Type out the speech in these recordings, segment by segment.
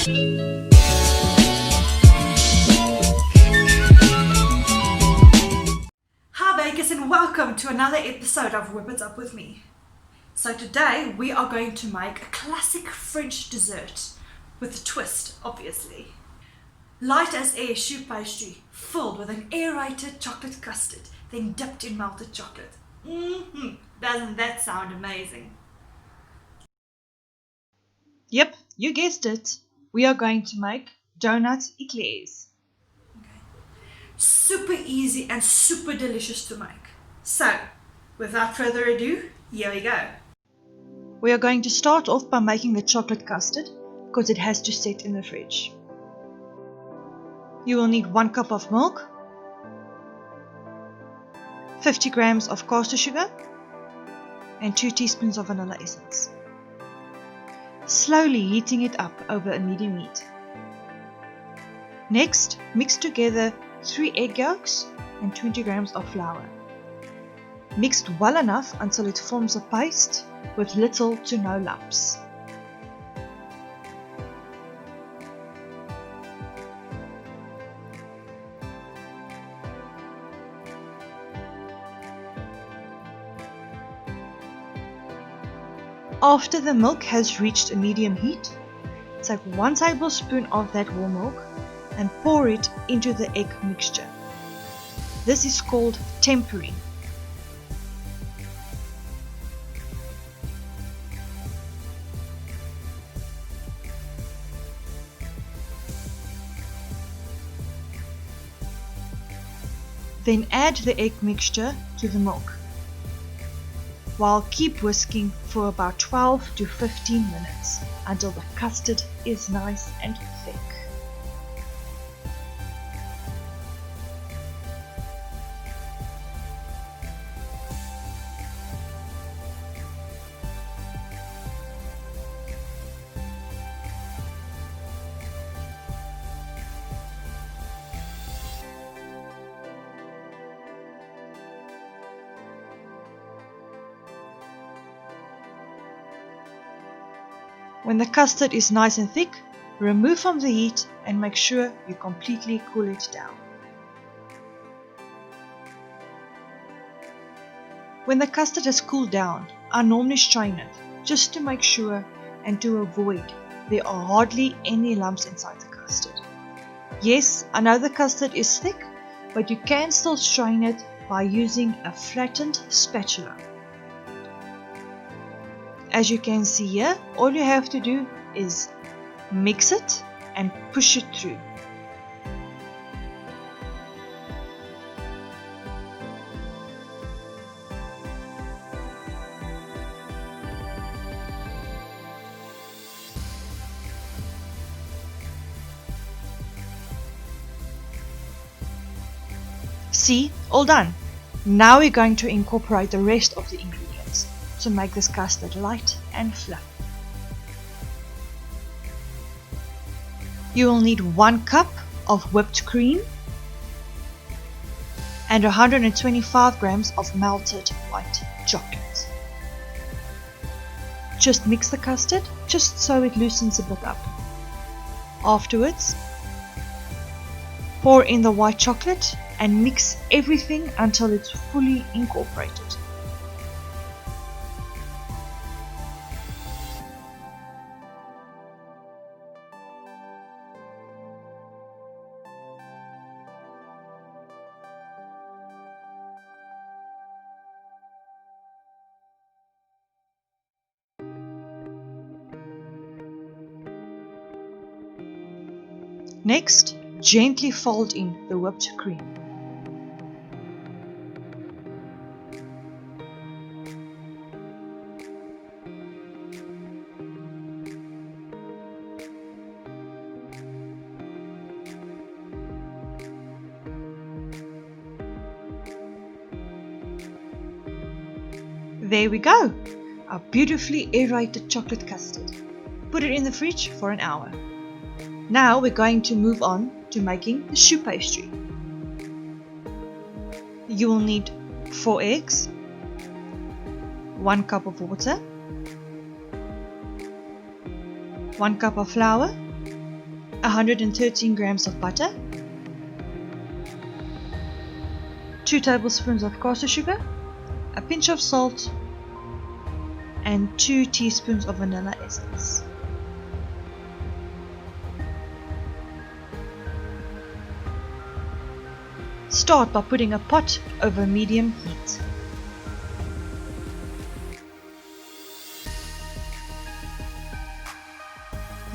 Hi bakers, and welcome to another episode of Whip It Up with me. So today we are going to make a classic French dessert with a twist, obviously. Light as air choux pastry filled with an aerated chocolate custard, then dipped in melted chocolate. Doesn't that sound amazing? Yep, you guessed it. We are going to make Donut Eclairs. Super easy and super delicious to make. So, without further ado, here we go. We are going to start off by making the chocolate custard because it has to set in the fridge. You will need 1 cup of milk, 50 grams of caster sugar, and 2 teaspoons of vanilla essence. Slowly heating it up over a medium heat. Next, mix together 3 egg yolks and 20 grams of flour. Mixed well enough until it forms a paste with little to no lumps. After the milk has reached a medium heat, take 1 tablespoon of that warm milk and pour it into the egg mixture. This is called tempering. Then add the egg mixture to the milk, while keep whisking for about 12 to 15 minutes until the custard is nice and thick. When the custard is nice and thick, remove from the heat and make sure you completely cool it down. When the custard has cooled down, I normally strain it just to make sure and to avoid there are hardly any lumps inside the custard. Yes, I know the custard is thick, but you can still strain it by using a flattened spatula. As you can see here, all you have to do is mix it and push it through. See, all done. Now we're going to incorporate the rest of the ingredients to make this custard light and fluffy. You will need 1 cup of whipped cream and 125 grams of melted white chocolate. Just mix the custard just so it loosens a bit up. Afterwards, pour in the white chocolate and mix everything until it's fully incorporated. Next, gently fold in the whipped cream. There we go, a beautifully aerated chocolate custard. Put it in the fridge for an hour. Now we're going to move on to making the choux pastry. You will need 4 eggs, 1 cup of water, 1 cup of flour, 113 grams of butter, 2 tablespoons of caster sugar, a pinch of salt, and 2 teaspoons of vanilla essence. Start by putting a pot over medium heat.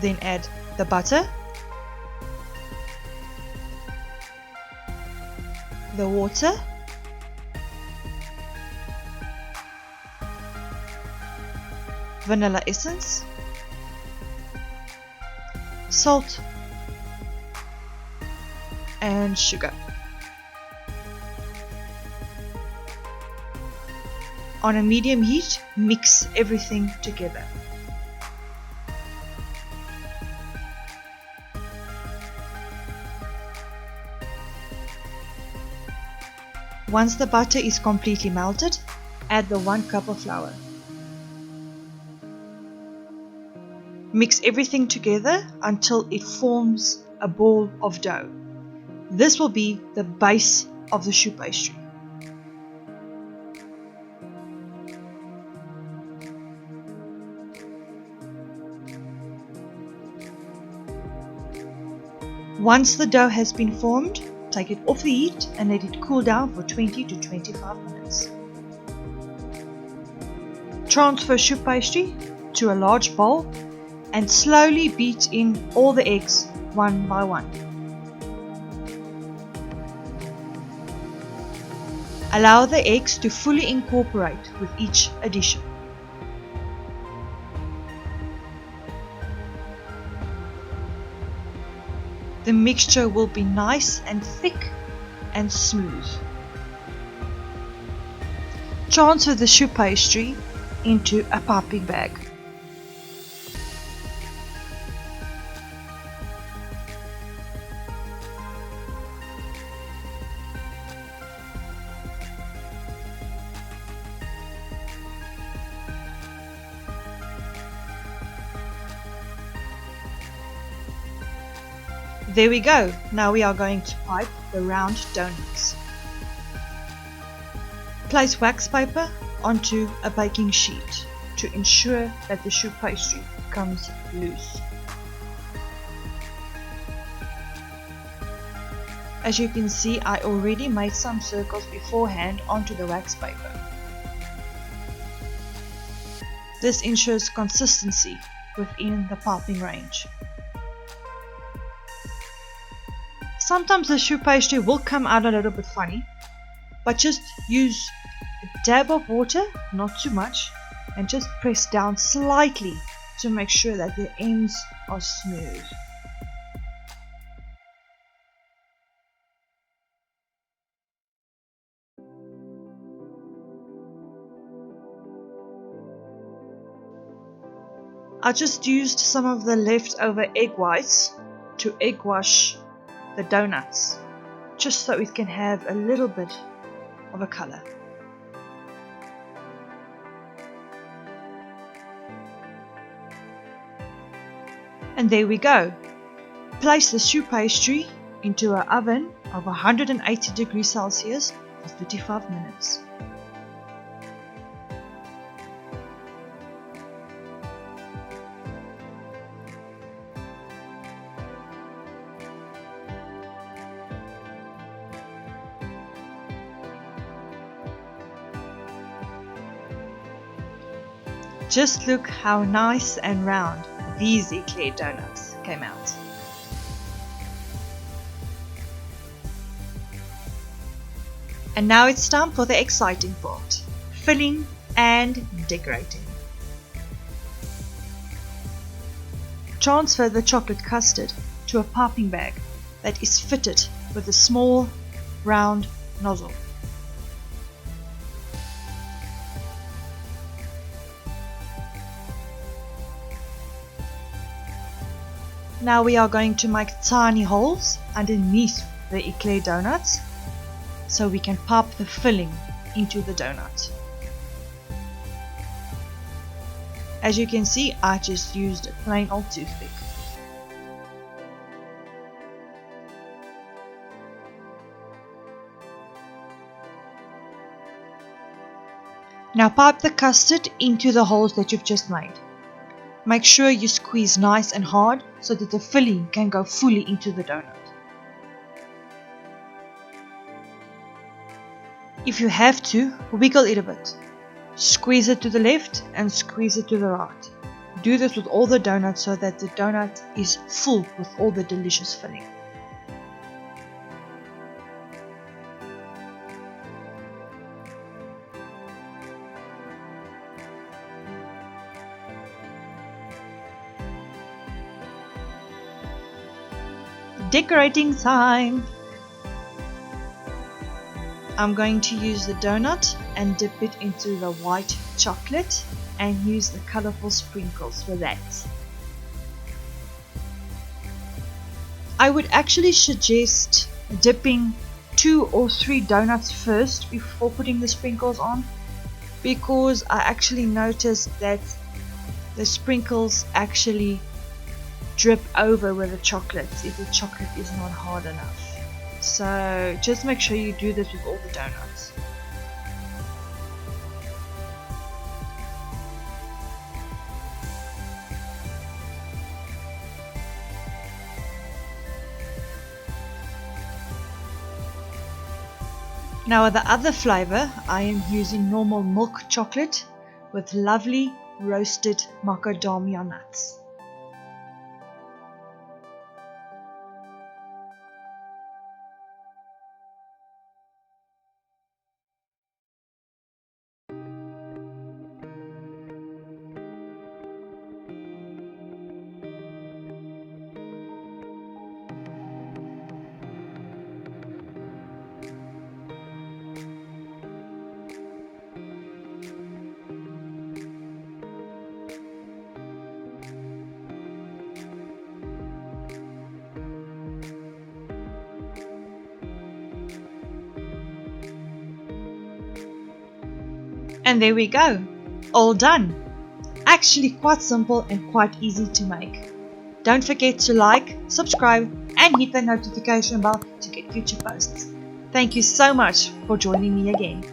Then add the butter, the water, vanilla essence, salt, and sugar. On a medium heat, mix everything together. Once the butter is completely melted, add the 1 cup of flour. Mix everything together until it forms a ball of dough. This will be the base of the choux pastry. Once the dough has been formed, take it off the heat and let it cool down for 20 to 25 minutes. Transfer choux pastry to a large bowl and slowly beat in all the eggs one by one. Allow the eggs to fully incorporate with each addition. The mixture will be nice and thick and smooth. Transfer the choux pastry into a piping bag. There we go. Now we are going to pipe the round donuts. Place wax paper onto a baking sheet to ensure that the choux pastry comes loose. As you can see, I already made some circles beforehand onto the wax paper. This ensures consistency within the piping range. Sometimes the choux pastry will come out a little bit funny, but just use a dab of water, not too much, and just press down slightly to make sure that the ends are smooth. I just used some of the leftover egg whites to egg wash the donuts, just so it can have a little bit of a color. And there we go. Place the choux pastry into an oven of 180 degrees Celsius for 35 minutes. Just look how nice and round these eclair donuts came out. And now it's time for the exciting part, filling and decorating. Transfer the chocolate custard to a piping bag that is fitted with a small round nozzle. Now we are going to make tiny holes underneath the eclair donuts so we can pop the filling into the donut. As you can see, I just used a plain old toothpick. Now pipe the custard into the holes that you've just made. Make sure you squeeze nice and hard so that the filling can go fully into the donut. If you have to, wiggle it a bit. Squeeze it to the left and squeeze it to the right. Do this with all the donuts so that the donut is full with all the delicious filling. Decorating time! I'm going to use the donut and dip it into the white chocolate and use the colorful sprinkles for that. I would actually suggest dipping 2 or 3 donuts first before putting the sprinkles on, because I actually noticed that the sprinkles actually drip over with the chocolate if the chocolate is not hard enough. So just make sure you do this with all the donuts. Now with the other flavor, I am using normal milk chocolate with lovely roasted macadamia nuts. And there we go, all done. Actually quite simple and quite easy to make. Don't forget to like, subscribe and hit the notification bell to get future posts. Thank you so much for joining me again.